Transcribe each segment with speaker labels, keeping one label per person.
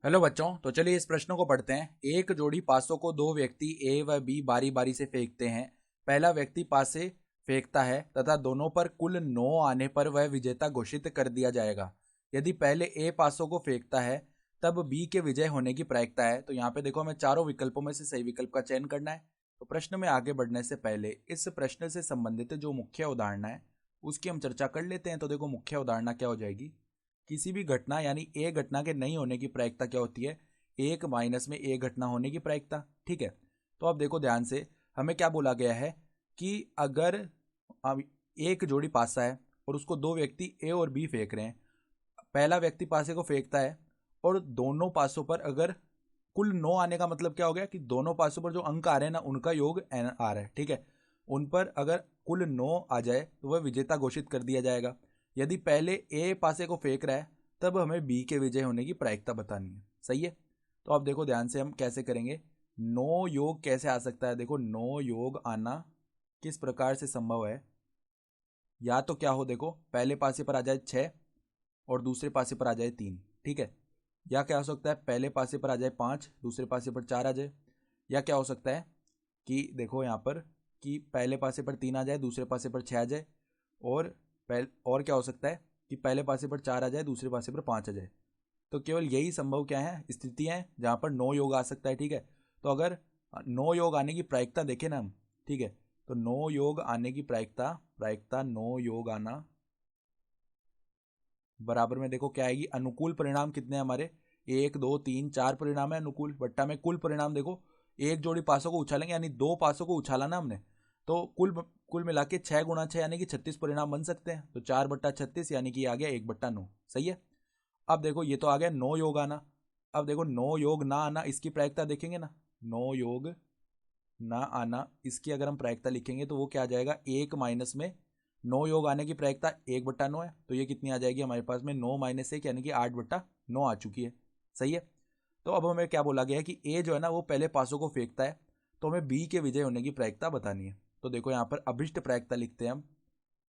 Speaker 1: Hello बच्चों, तो चलिए इस प्रश्न को पढ़ते हैं। एक जोड़ी पासों को दो व्यक्ति ए व बी बारी बारी से फेंकते हैं। पहला व्यक्ति पासे फेंकता है तथा दोनों पर कुल 9 आने पर वह विजेता घोषित कर दिया जाएगा। यदि पहले ए पासों को फेंकता है तब बी के विजय होने की प्रायिकता है। तो यहाँ पे देखो, हमें चारों विकल्पों में से सही विकल्प का चयन करना है। तो प्रश्न में आगे बढ़ने से पहले इस प्रश्न से संबंधित जो मुख्य उदाहरणा है उसकी हम चर्चा कर लेते हैं। तो देखो, मुख्य उदाहरणा क्या हो जाएगी। किसी भी घटना यानी ए घटना के नहीं होने की प्रायिकता क्या होती है, एक माइनस में ए घटना होने की प्रायिकता। ठीक है, तो अब देखो ध्यान से, हमें क्या बोला गया है कि अगर एक जोड़ी पासा है और उसको दो व्यक्ति ए और बी फेंक रहे हैं। पहला व्यक्ति पासे को फेंकता है और दोनों पासों पर अगर कुल 9 आने का मतलब क्या हो गया कि दोनों पासों पर जो अंक आ रहे हैं ना, उनका योग एन आ रहा है। ठीक है, उन पर अगर कुल 9 आ जाए तो वह विजेता घोषित कर दिया जाएगा। यदि पहले ए पासे को फेंक रहा है तब हमें बी के विजय होने की प्रायिकता बतानी है। सही है, तो अब देखो ध्यान से हम कैसे करेंगे। 9 योग कैसे आ सकता है। देखो, 9 योग आना किस प्रकार से संभव है। या तो क्या हो, देखो पहले पासे पर आ जाए 6 और दूसरे पासे पर आ जाए 3। ठीक है, या क्या हो सकता है पहले पासे पर आ जाए 5, दूसरे पासे पर 4 आ जाए। या क्या हो सकता है कि देखो यहाँ पर कि पहले पासे पर 3 आ जाए, दूसरे पासे पर 6 आ जाए। और क्या हो सकता है कि पहले पासे पर 4 आ जाए, दूसरे पासे पर 5 आ जाए। तो केवल यही संभव क्या है, स्थितियाँ हैं जहाँ पर 9 योग आ सकता है। ठीक है, तो अगर 9 योग आने की प्रायिकता देखें ना हम, ठीक है, तो 9 योग आने की प्रायिकता प्रायिकता 9 योग आना बराबर में देखो क्या आएगी। अनुकूल परिणाम कितने हैं हमारे, 1 2 3 4 परिणाम है अनुकूल, बट्टा में कुल परिणाम। देखो, एक जोड़ी पासों को उछालेंगे यानी दो पासों को उछाला ना हमने, तो कुल कुल मिला के 6 गुणा 6 यानी कि 36 परिणाम बन सकते हैं। तो 4/36 यानी कि आ गया 1/9। सही है, अब देखो ये तो आ गया 9 योग आना। अब देखो 9 योग ना आना, इसकी प्रायिकता देखेंगे ना। 9 योग ना आना, इसकी अगर हम प्रायिकता लिखेंगे तो वो क्या आ जाएगा, 1 माइनस में 9 योग आने की प्रायिकता 1/9 है। तो ये कितनी आ जाएगी हमारे पास में, 9 माइनस 1 यानी कि 8/9 आ चुकी है। सही है, तो अब हमें क्या बोला गया है कि ए जो है ना वो पहले पासों को फेंकता है, तो हमें बी के विजय होने की प्रायिकता बतानी है। तो देखो यहाँ पर अभिष्ट प्रायिकता लिखते हैं हम।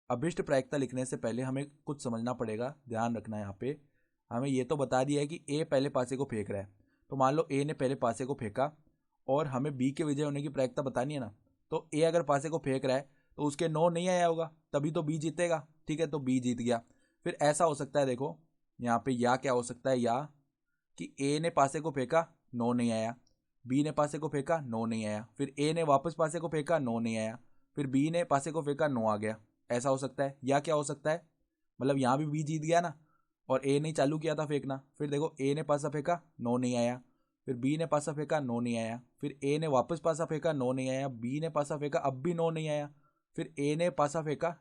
Speaker 1: अभिष्ट प्रायिकता लिखने से पहले हमें कुछ समझना पड़ेगा, ध्यान रखना है यहाँ पे। हमें ये तो बता दिया है कि ए पहले पासे को फेंक रहा है। तो मान लो ए ने पहले पासे को फेंका और हमें बी के विजय होने की प्रायिकता बतानी है ना। तो ए अगर पासे को फेंक रहा है तो उसके 9 नहीं आया होगा, तभी तो बी जीतेगा। ठीक है, तो बी जीत गया। फिर ऐसा हो सकता है, देखो यहाँ पे या क्या हो सकता है, या कि ए ने पासे को फेंका, 9 नहीं आया। बी ने पासे को फेंका, 9 नहीं आया। फिर ए ने वापस पासे को फेंका, 9 नहीं आया। फिर बी ने पासे को फेंका, 9 आ गया। ऐसा हो सकता है। या क्या हो सकता है, मतलब यहाँ भी बी जीत गया ना और ए ने चालू किया था फेंकना। फिर देखो ए ने पासा फेंका, 9 नहीं आया। फिर बी ने पासा फेंका, 9 नहीं आया। फिर ए ने वापस पासा फेंका, 9 नहीं आया। बी ने पासा फेंका, अब भी 9 नहीं आया। फिर ए ने पासा फेंका,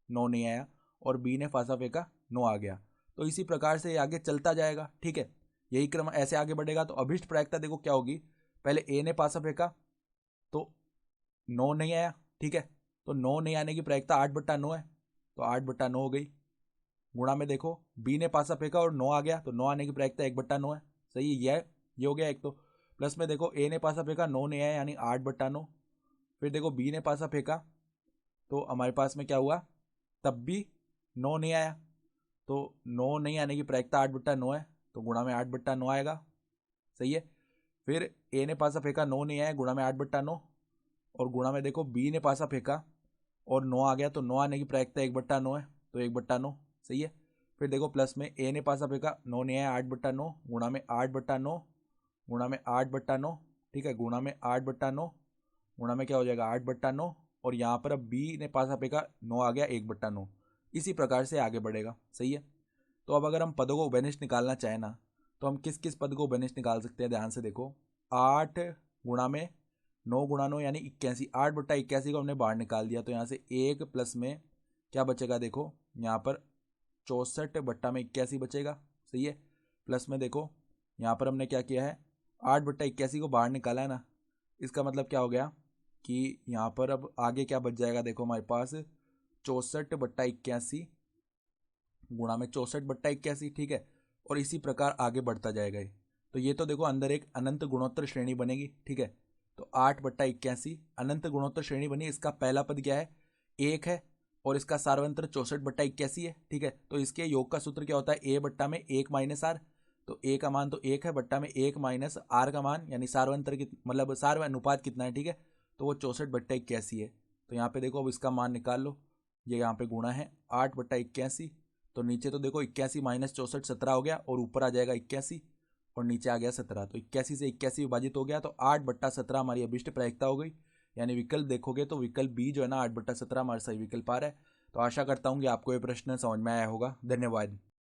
Speaker 1: 9 नहीं आया। और बी ने पासा फेंका, 9 आ गया। तो इसी प्रकार से ये आगे चलता जाएगा। ठीक है, यही क्रम ऐसे आगे बढ़ेगा। तो अभिष्ट प्रायिकता देखो क्या होगी, पहले ए ने पासा फेंका तो 9 नहीं आया। ठीक है, तो 9 नहीं आने की प्रायिकता 8/9 है, तो 8/9 हो गई। गुणा में देखो बी ने पासा फेंका और 9 आ गया, तो 9 आने की प्रायिकता 1/9 है। सही है, ये हो गया एक। तो प्लस में देखो ए ने पासा फेंका, 9 नहीं आया यानी 8/9। फिर देखो बी ने पासा फेंका तो हमारे पास में क्या हुआ, तब भी 9 नहीं आया। तो 9 नहीं आने की प्रायिकता 8/9 है, तो गुणा में 8/9 आएगा। सही है, फिर ए ने पासा फेंका, 9 नहीं आया, गुणा में 8/9। और गुणा में देखो बी ने पासा फेंका और 9 आ गया, तो 9 आने की प्रायिकता 1/9 है, तो 1/9। सही है, फिर देखो प्लस में ए ने पासा फेंका, 9 नहीं आया, 8/9, गुणा में 8/9, गुणा में 8/9। ठीक है, गुणा में 8/9, गुणा में क्या हो जाएगा 8/9। और यहाँ पर अब बी ने पासा फेंका, 9 आ गया, 1/9। इसी प्रकार से आगे बढ़ेगा। सही है, तो अब अगर हम पदों को उभयनिष्ठ निकालना चाहें ना, तो हम किस किस पद को उभयनिष्ठ निकाल सकते हैं, ध्यान से देखो। 8 गुणा में 9 गुणा 9 यानी 81, 8/81 को हमने बाहर निकाल दिया। तो यहाँ से 1 प्लस में क्या बचेगा, देखो यहाँ पर 64/81 बचेगा। सही है, प्लस में देखो यहाँ पर हमने क्या किया है, 8/81 को बाहर निकाला है ना। इसका मतलब क्या हो गया कि यहाँ पर अब आगे क्या बच जाएगा, देखो हमारे पास 64/81 गुणा में 64/81। ठीक है, और इसी प्रकार आगे बढ़ता जाएगा ये। तो ये तो देखो अंदर एक अनंत गुणोत्तर श्रेणी बनेगी। ठीक है, तो 8/81 अनंत गुणोत्तर श्रेणी बनी। इसका पहला पद क्या है, 1 है, और इसका सार्वंत्र 64/81 है। ठीक है, तो इसके योग का सूत्र क्या होता है, a/1 -r। तो ए का मान तो 1 है, बट्टा में 1 माइनस आर का मान यानी सार्वंतर मतलब सार्व अनुपात कितना है, ठीक है, तो वो 64/81 है। तो यहाँ पे देखो अब इसका मान निकाल लो, ये यहाँ पे गुणा है 8/81, तो नीचे तो देखो 81 माइनस 64 17 हो गया, और ऊपर आ जाएगा 81 और नीचे आ गया 17, तो 81 से 81 विभाजित हो गया, तो 8/17 हमारी अभिष्ट प्रायिकता हो गई। यानी विकल्प देखोगे तो विकल्प बी जो है ना 8/17 हमारा सही विकल्प आ रहा है। तो आशा करता हूँ कि आपको ये प्रश्न समझ में आया होगा। धन्यवाद।